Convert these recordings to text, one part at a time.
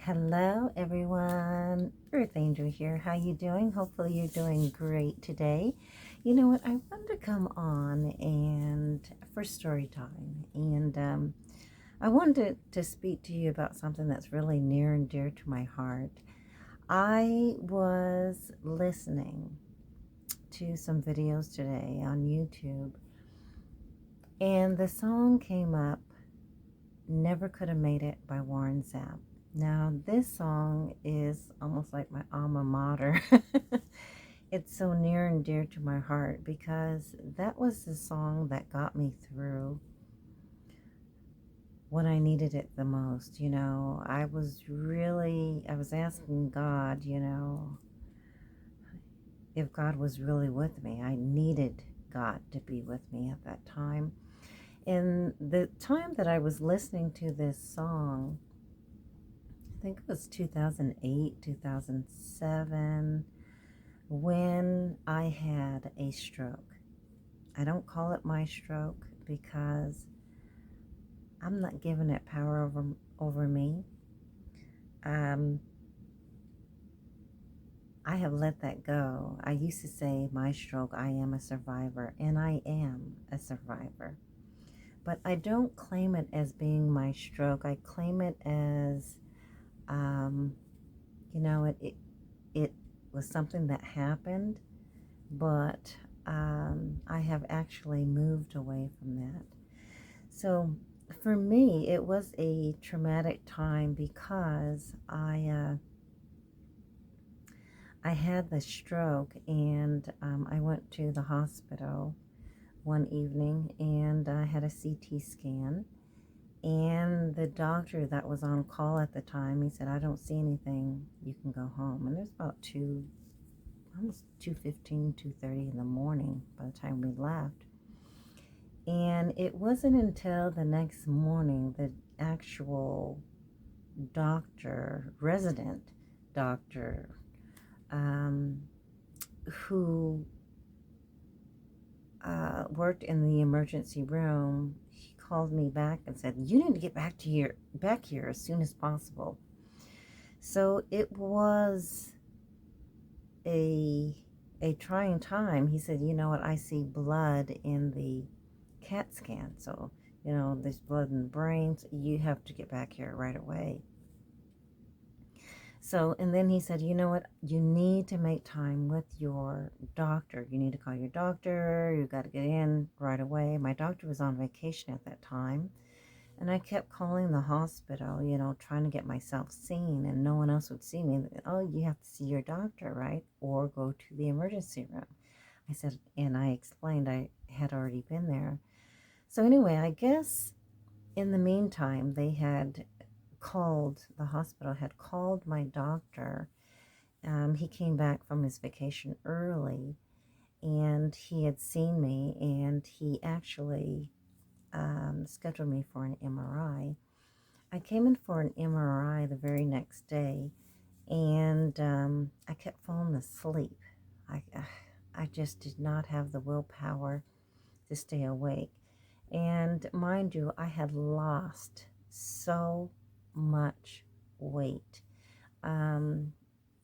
Hello everyone, Earthangel here. How you doing? Hopefully you're doing great today. You know what? I wanted to come on and for story time, and I wanted to speak to you about something that's really near and dear to my heart. I was listening to some videos today on YouTube, and the song came up, "Never Could Have Made It" by Warren Sapp. Now, this song is almost like my alma mater. It's so near and dear to my heart because that was the song that got me through when I needed it the most. I was asking God, if God was really with me. I needed God to be with me at that time. And the time that I was listening to this song, I think it was 2008, 2007, when I had a stroke. I don't call it my stroke because I'm not giving it power over me. I have let that go. I used to say my stroke, I am a survivor, and I am a survivor. But I don't claim it as being my stroke. I claim it as, um, it was something that happened, but I have actually moved away from that. So for me, it was a traumatic time because I had the stroke, and I went to the hospital one evening, and I had a CT scan. And the doctor that was on call at the time, he said, "I don't see anything. You can go home." And it was about almost 2:15, 2:30 in the morning by the time we left. And it wasn't until the next morning the actual resident doctor, who worked in the emergency room, he called me back and said, "You need to get back here as soon as possible." So it was a trying time. He said, "You know what? I see blood in the CAT scan. So, there's blood in the brain. So you have to get back here right away." So, and then he said, "You know what? You need to make time with your doctor. You need to call your doctor. You got to get in right away." My doctor was on vacation at that time. And I kept calling the hospital, trying to get myself seen, and no one else would see me. "Oh, you have to see your doctor, right? Or go to the emergency room." I said, and I explained I had already been there. So anyway, I guess in the meantime, the hospital had called my doctor. He came back from his vacation early, and he had seen me, and he actually scheduled me for an MRI. I came in for an MRI the very next day, and I kept falling asleep. I, I just did not have the willpower to stay awake. And mind you, I had lost so much weight. Um,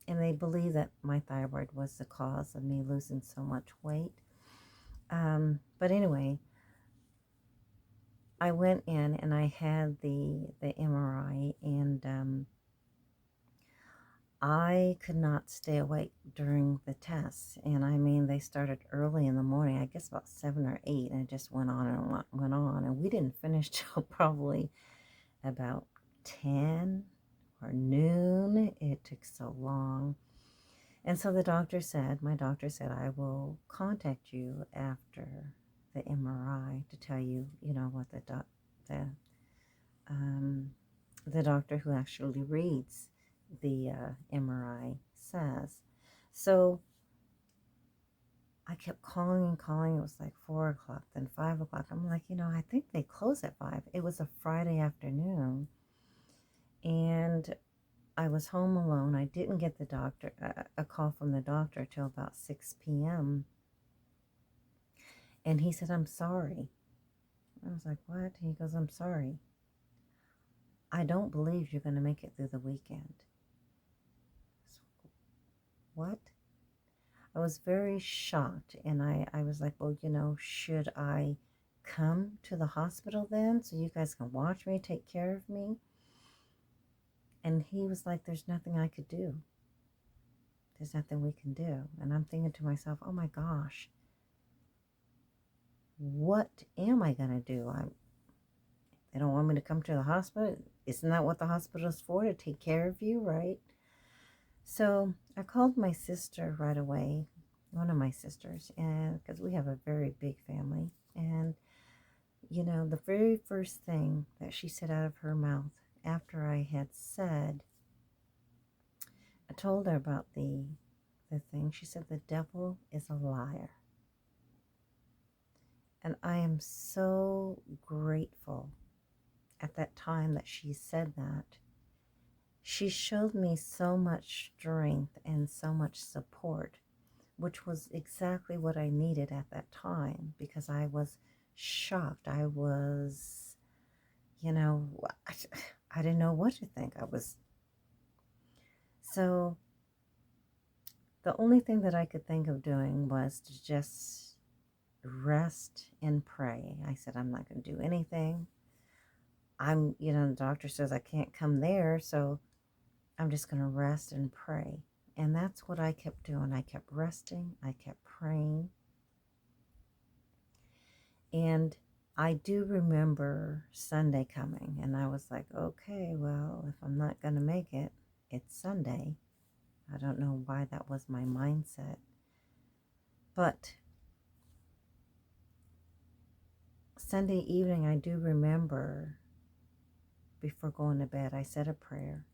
and they believe that my thyroid was the cause of me losing so much weight. But anyway, I went in and I had the MRI, and I could not stay awake during the tests. And I mean, they started early in the morning, I guess about 7 or 8, and it just went on and went on. And we didn't finish till probably about 10 or noon. It took so long. And so my doctor said, "I will contact you after the MRI to tell you, what the the doctor who actually reads the MRI says." So I kept calling and calling. It was like 4 o'clock, then 5 o'clock. I'm like, I think they close at 5. It was a Friday afternoon, and I was home alone. I didn't get a call from the doctor till about 6 p.m. And he said, "I'm sorry." I was like, "What?" He goes, "I'm sorry." I don't believe you're going to make it through the weekend. What? I was very shocked, and I was like, well, should I come to the hospital then so you guys can watch me, take care of me? And he was like, there's nothing I could do. There's nothing we can do. And I'm thinking to myself, oh my gosh, what am I going to do? They don't want me to come to the hospital. Isn't that what the hospital is for, to take care of you, right? So I called my sister right away, one of my sisters, and because we have a very big family. And, the very first thing that she said out of her mouth after I had said, I told her about the thing, she said, the devil is a liar. And I am so grateful at that time that she said that. She showed me so much strength and so much support, which was exactly what I needed at that time, because I was shocked. I was, I didn't know what to think. So the only thing that I could think of doing was to just rest and pray. I said, I'm not going to do anything. The doctor says I can't come there, so I'm just going to rest and pray. And that's what I kept doing. I kept resting. I kept praying. And I do remember Sunday coming, and I was like, okay, well, if I'm not going to make it, it's Sunday. I don't know why that was my mindset. But Sunday evening, I do remember, before going to bed, I said a prayer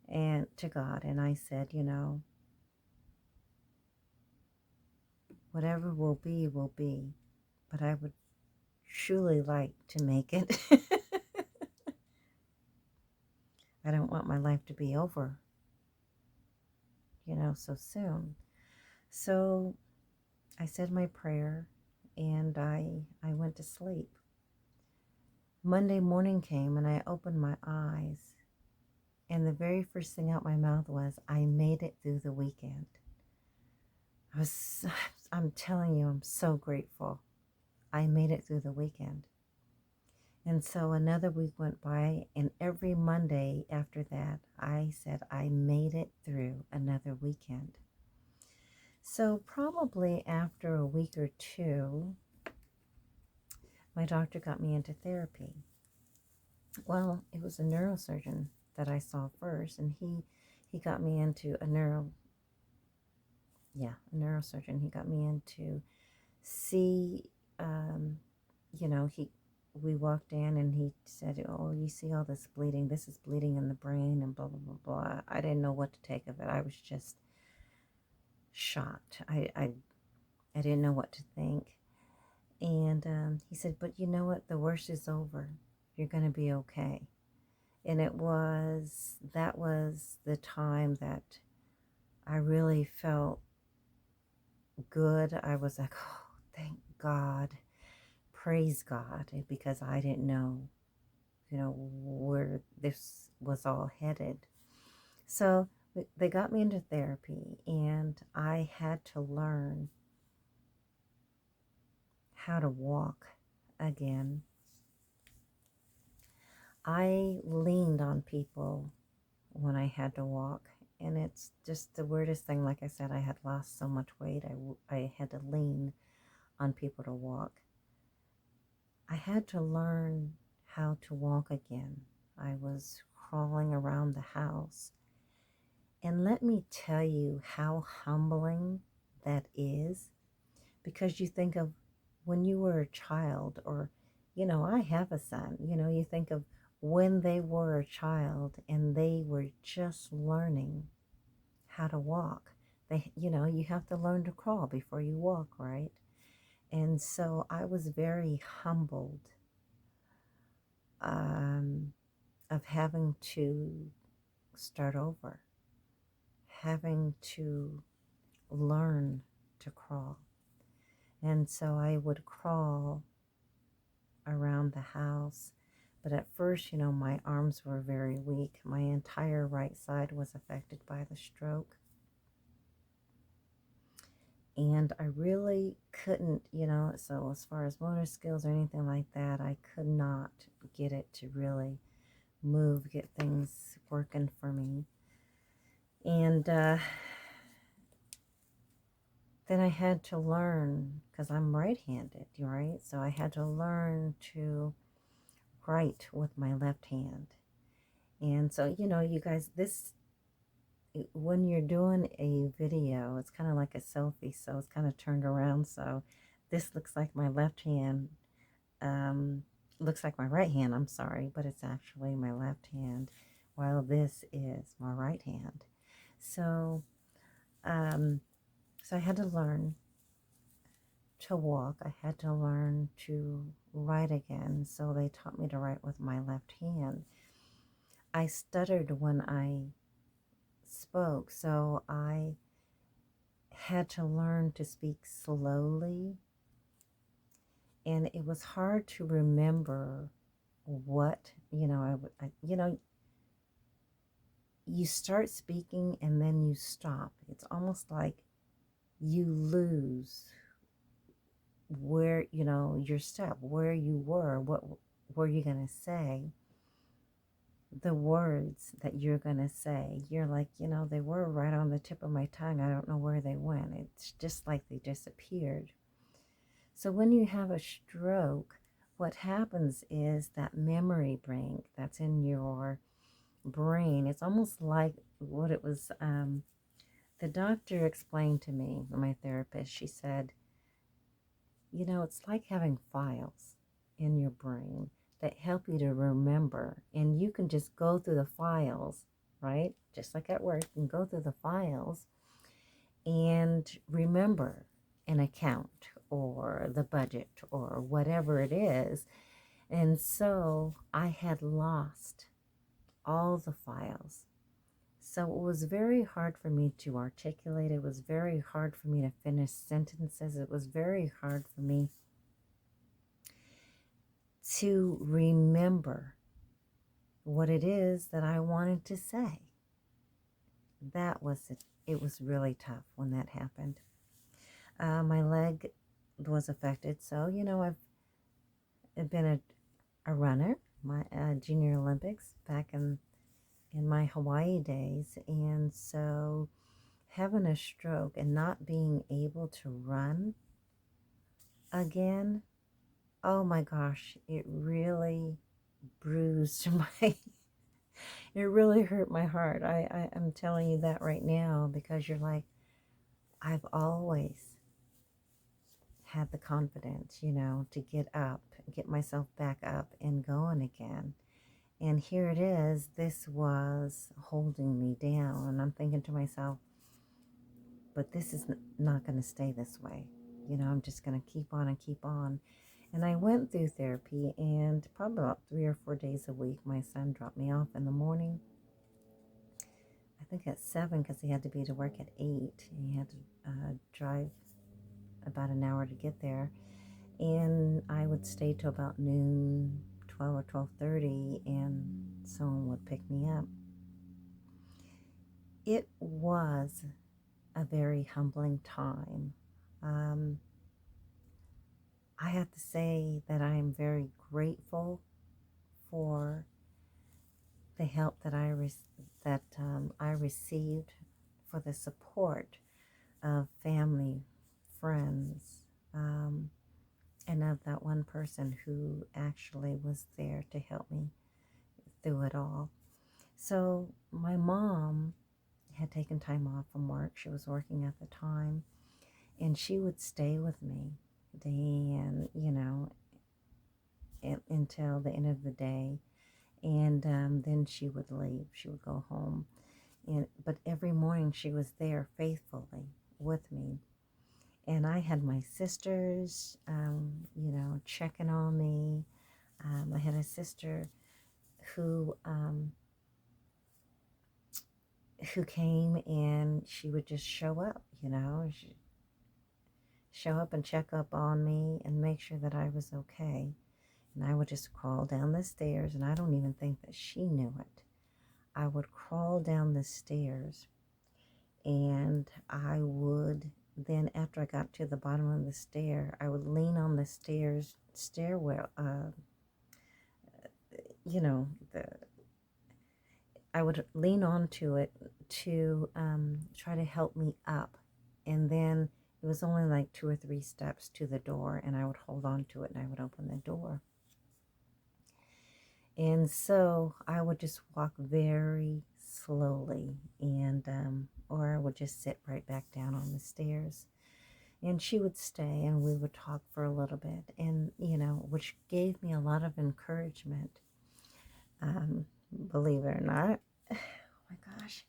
and to God, and I said, whatever will be, but I would truly like to make it. I don't want my life to be over, so soon. So I said my prayer, and I went to sleep. Monday morning came, and I opened my eyes, and the very first thing out my mouth was, I made it through the weekend. I'm telling you, I'm so grateful. I made it through the weekend. And so another week went by, and every Monday after that, I said I made it through another weekend. So probably after a week or two, my doctor got me into therapy. Well, it was a neurosurgeon that I saw first, and he got me into a neurosurgeon. He got me into see, we walked in, and he said, oh, you see all this bleeding. This is bleeding in the brain, and blah, blah, blah, blah. I didn't know what to take of it. I was just shocked. I didn't know what to think. And he said, but you know what? The worst is over. You're going to be okay. And that was the time that I really felt good. I was like, oh, thank God. Praise God. Because I didn't know, where this was all headed. So they got me into therapy, and I had to learn how to walk again. I leaned on people when I had to walk, and it's just the weirdest thing. Like I said, I had lost so much weight, I had to lean on people to walk. I had to learn how to walk again. I was crawling around the house. And let me tell you how humbling that is, because you think of when you were a child, or, I have a son, you think of when they were a child and they were just learning how to walk. You have to learn to crawl before you walk, right? And so I was very humbled of having to start over, having to learn to crawl. And so I would crawl around the house, But at first, my arms were very weak. My entire right side was affected by the stroke. And I really couldn't, so as far as motor skills or anything like that, I could not get it to really move, get things working for me. And then I had to learn, because I'm right-handed, right? So I had to learn to write with my left hand. And so, you guys, when you're doing a video, it's kind of like a selfie, so it's kind of turned around. So this looks like my left hand, looks like my right hand, I'm sorry, but it's actually my left hand, while this is my right hand. So, so I had to learn to walk. I had to learn to write again. So they taught me to write with my left hand. I stuttered when I spoke, so I had to learn to speak slowly. And it was hard to remember what, you start speaking and then you stop. It's almost like you lose where, your step, where you were, what were you going to say, the words that you're going to say. You're like, they were right on the tip of my tongue. I don't know where they went. It's just like they disappeared. So when you have a stroke, what happens is that memory bank that's in your brain, it's almost like what it was, the doctor explained to me, my therapist, she said, it's like having files in your brain that help you to remember. And you can just go through the files, right? Just like at work, you can go through the files and remember an account or the budget or whatever it is. And so I had lost all the files. So it was very hard for me to articulate. It was very hard for me to finish sentences. It was very hard for me to remember what it is that I wanted to say. That was it. It was really tough when that happened. My leg was affected. So, I've been a runner, my Junior Olympics back in my Hawaii days. And so having a stroke and not being able to run again, oh my gosh, it really bruised it really hurt my heart. I'm telling you that right now, because you're like, I've always had the confidence, to get up, get myself back up and going again. And here it is, this was holding me down. And I'm thinking to myself, but this is not going to stay this way. I'm just going to keep on and keep on. And I went through therapy, and probably about 3 or 4 days a week, my son dropped me off in the morning. I think at 7, because he had to be to work at 8. And he had to drive about an hour to get there. And I would stay till about noon, 12 or 12:30, and someone would pick me up. It was a very humbling time. I have to say that I am very grateful for the help that I received, for the support of family, friends, and of that one person who actually was there to help me through it all. So my mom had taken time off from work. She was working at the time, and she would stay with me day and, until the end of the day. And then she would leave. She would go home. But every morning she was there faithfully with me. And I had my sisters, checking on me. I had a sister who came, and she would just show up, she'd show up and check up on me and make sure that I was okay. And I would just crawl down the stairs, and I don't even think that she knew it. I would crawl down the stairs, and I would then, after I got to the bottom of the stair, I would lean on the stairwell, you know, I would lean onto it to try to help me up. And then it was only like 2 or 3 steps to the door, and I would hold on to it and I would open the door. And so I would just walk very slowly, and or I would just sit right back down on the stairs. And she would stay, and we would talk for a little bit, and which gave me a lot of encouragement. Believe it or not. Oh my gosh.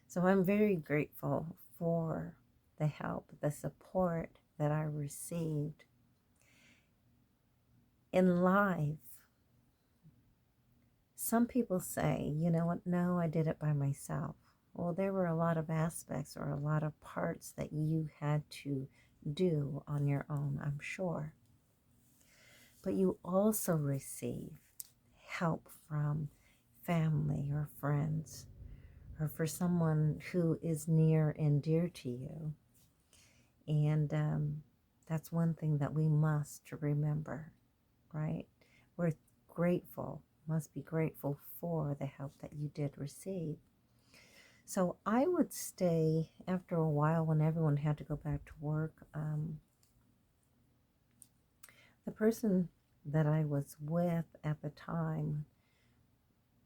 So I'm very grateful for the help, the support that I received in life. Some people say, you know what, no, I did it by myself. Well, there were a lot of aspects or a lot of parts that you had to do on your own, I'm sure. But you also receive help from family or friends, or for someone who is near and dear to you. And that's one thing that we must remember, right? We're grateful, must be grateful for the help that you did receive. So I would stay after a while when everyone had to go back to work. The person that I was with at the time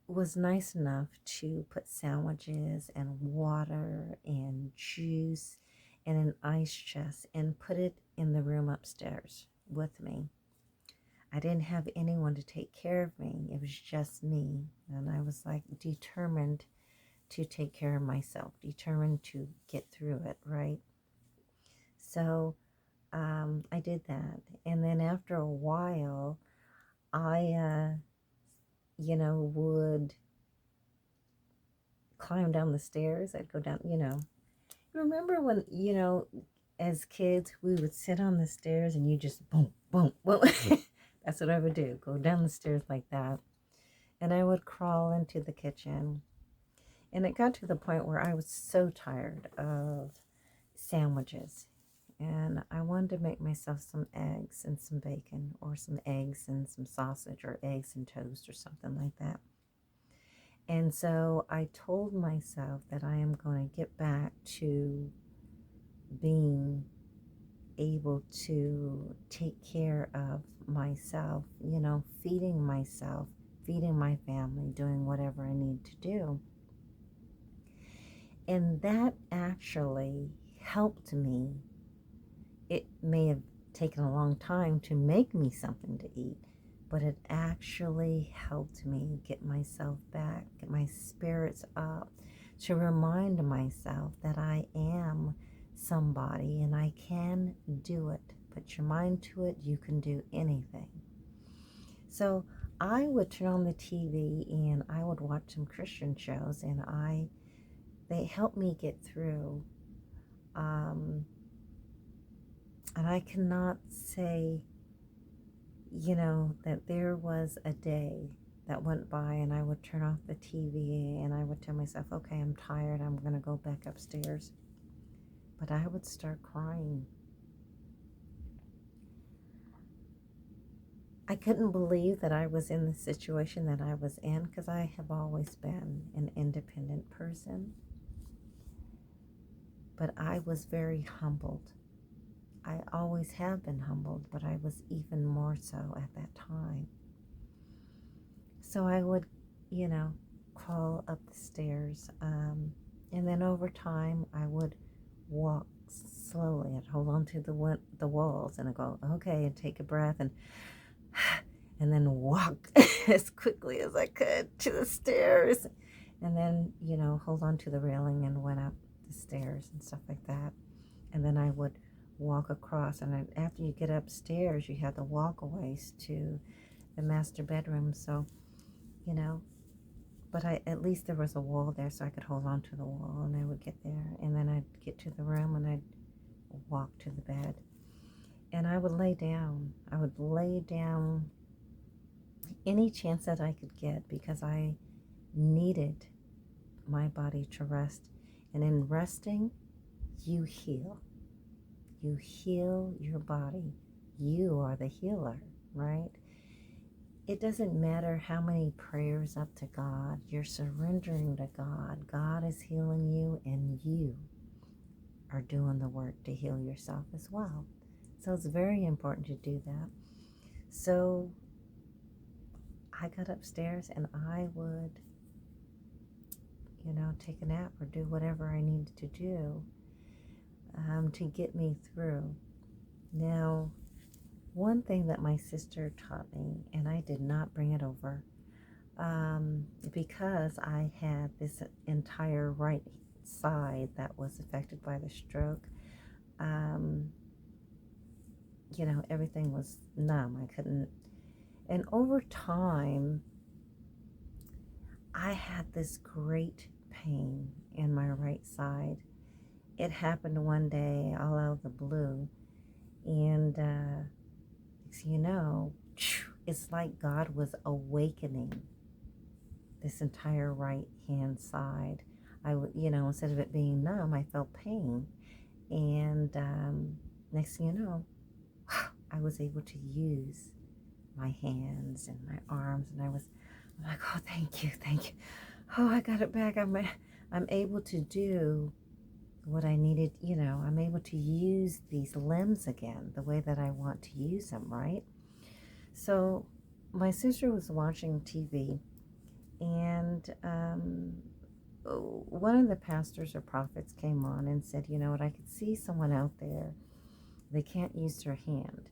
was nice enough to put sandwiches and water and juice and an ice chest and put it in the room upstairs with me. I didn't have anyone to take care of me. It was just me. And I was like determined to take care of myself, determined to get through it, right? So I did that. And then after a while, I, would climb down the stairs. I'd go down, Remember when, as kids, we would sit on the stairs and you just boom, boom, boom. That's what I would do. Go down the stairs like that. And I would crawl into the kitchen. And it got to the point where I was so tired of sandwiches. And I wanted to make myself some eggs and some bacon, or some eggs and some sausage, or eggs and toast, or something like that. And so I told myself that I am going to get back to being able to take care of myself, feeding myself, feeding my family, doing whatever I need to do. And that actually helped me. It may have taken a long time to make me something to eat, but it actually helped me get myself back, get my spirits up, to remind myself that I am somebody and I can do it. Put your mind to it, you can do anything. So I would turn on the TV and I would watch some Christian shows, and they helped me get through. And I cannot say, that there was a day that went by and I would turn off the TV and I would tell myself, okay, I'm tired, I'm going to go back upstairs. But I would start crying. I couldn't believe that I was in the situation that I was in, because I have always been an independent person. But I was very humbled. I always have been humbled, but I was even more so at that time. So I would, crawl up the stairs. And then over time, I would walk slowly. I'd hold on to the walls and I'd go, okay, and take a breath and then walk as quickly as I could to the stairs. And then, hold on to the railing and went up the stairs and stuff like that. And then I would walk across, and after you get upstairs, you have the walkways to the master bedroom. So, but at least there was a wall there, so I could hold on to the wall, and I would get there, and then I'd get to the room and I'd walk to the bed. And I would lay down. I would lay down any chance that I could get because I needed my body to rest. And in resting, you heal. You heal your body. You are the healer, right? It doesn't matter how many prayers up to God, you're surrendering to God. God is healing you, and you are doing the work to heal yourself as well. So it's very important to do that. So I got upstairs and I would, take a nap or do whatever I needed to do to get me through. Now, one thing that my sister taught me, and I did not bring it over, because I had this entire right side that was affected by the stroke. Um, everything was numb. I couldn't. And over time, I had this great pain in my right side. It happened one day, all out of the blue. And, it's like God was awakening this entire right hand side. I would, instead of it being numb, I felt pain. And next thing you know, I was able to use my hands and my arms, and I'm like, oh, thank you. Oh, I got it back. I'm able to do what I needed. I'm able to use these limbs again the way that I want to use them, right? So my sister was watching TV, and one of the pastors or prophets came on and said, you know what, I could see someone out there, they can't use their hand.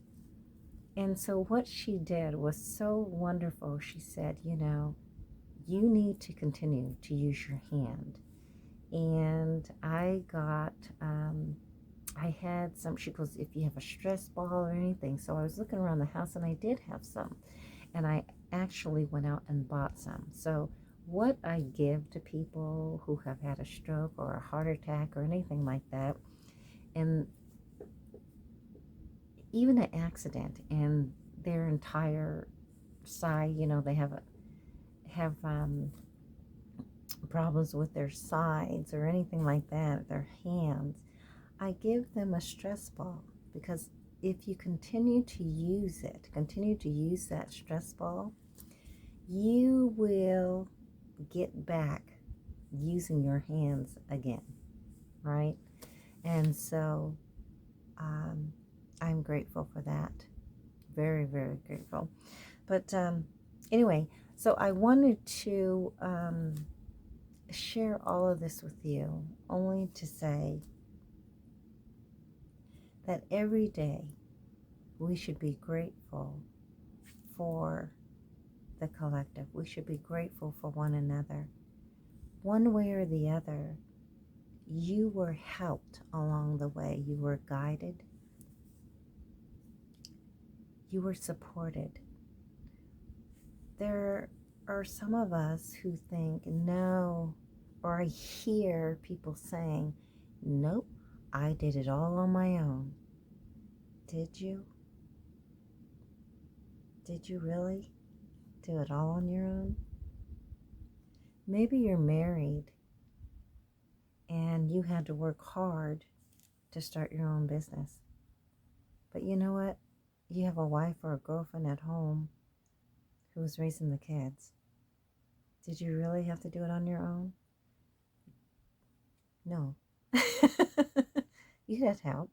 And so what she did was so wonderful. She said, you need to continue to use your hand. And I had some, she goes, if you have a stress ball or anything. So I was looking around the house and I did have some. And I actually went out and bought some. So what I give to people who have had a stroke or a heart attack or anything like that, and even an accident and their entire side, they have problems with their sides or anything like that, their hands, I give them a stress ball, because if you continue to use that stress ball, you will get back using your hands again, right? And so I'm grateful for that. Very, very grateful. But anyway, so I wanted to share all of this with you, only to say that every day we should be grateful for the collective. We should be grateful for one another. One way or the other, you were helped along the way. You were guided. You were supported. There are some of us who think, no, or I hear people saying, nope, I did it all on my own. Did you? Did you really do it all on your own? Maybe you're married and you had to work hard to start your own business. But you know what? You have a wife or a girlfriend at home who's raising the kids. Did you really have to do it on your own? No. You had help.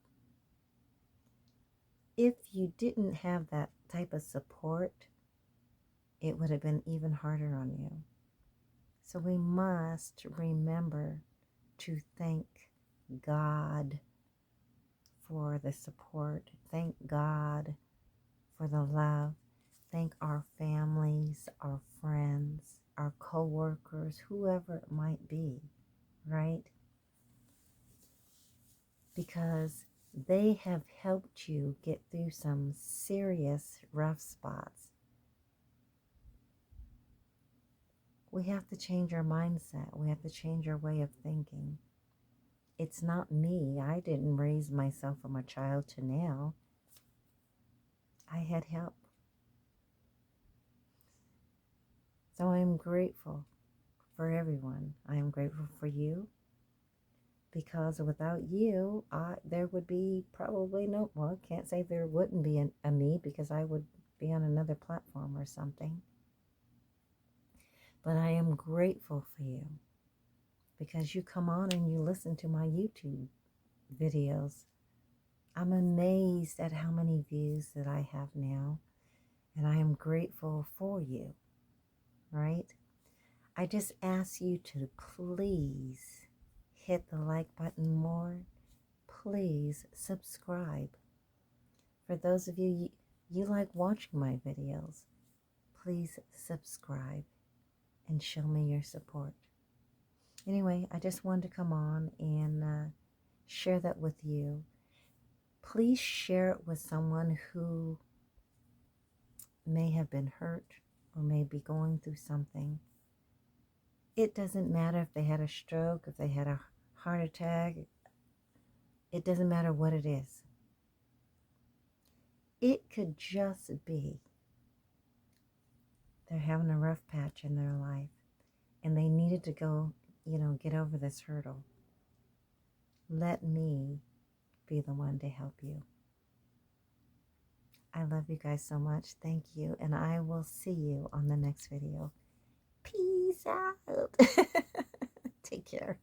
If you didn't have that type of support, it would have been even harder on you. So we must remember to thank God for the support. Thank God for the love. Thank our families, our friends, our co-workers, whoever it might be, right? Because they have helped you get through some serious rough spots. We have to change our mindset. We have to change our way of thinking. It's not me. I didn't raise myself from a child to now. I had help. So I am grateful for everyone. I am grateful for you, because without you, there would be probably no, well, I can't say there wouldn't be a me, because I would be on another platform or something. But I am grateful for you, because you come on and you listen to my YouTube videos. I'm amazed at how many views that I have now, and I am grateful for you, right? I just ask you to please hit the like button more. Please subscribe. For those of you, you like watching my videos, please subscribe and show me your support. Anyway, I just wanted to come on and share that with you. Please share it with someone who may have been hurt or may be going through something. It doesn't matter if they had a stroke, if they had a heart attack. It doesn't matter what it is. It could just be they're having a rough patch in their life and they needed to go, get over this hurdle. Let me be the one to help you. I love you guys so much. Thank you. And I will see you on the next video. Peace out. Take care.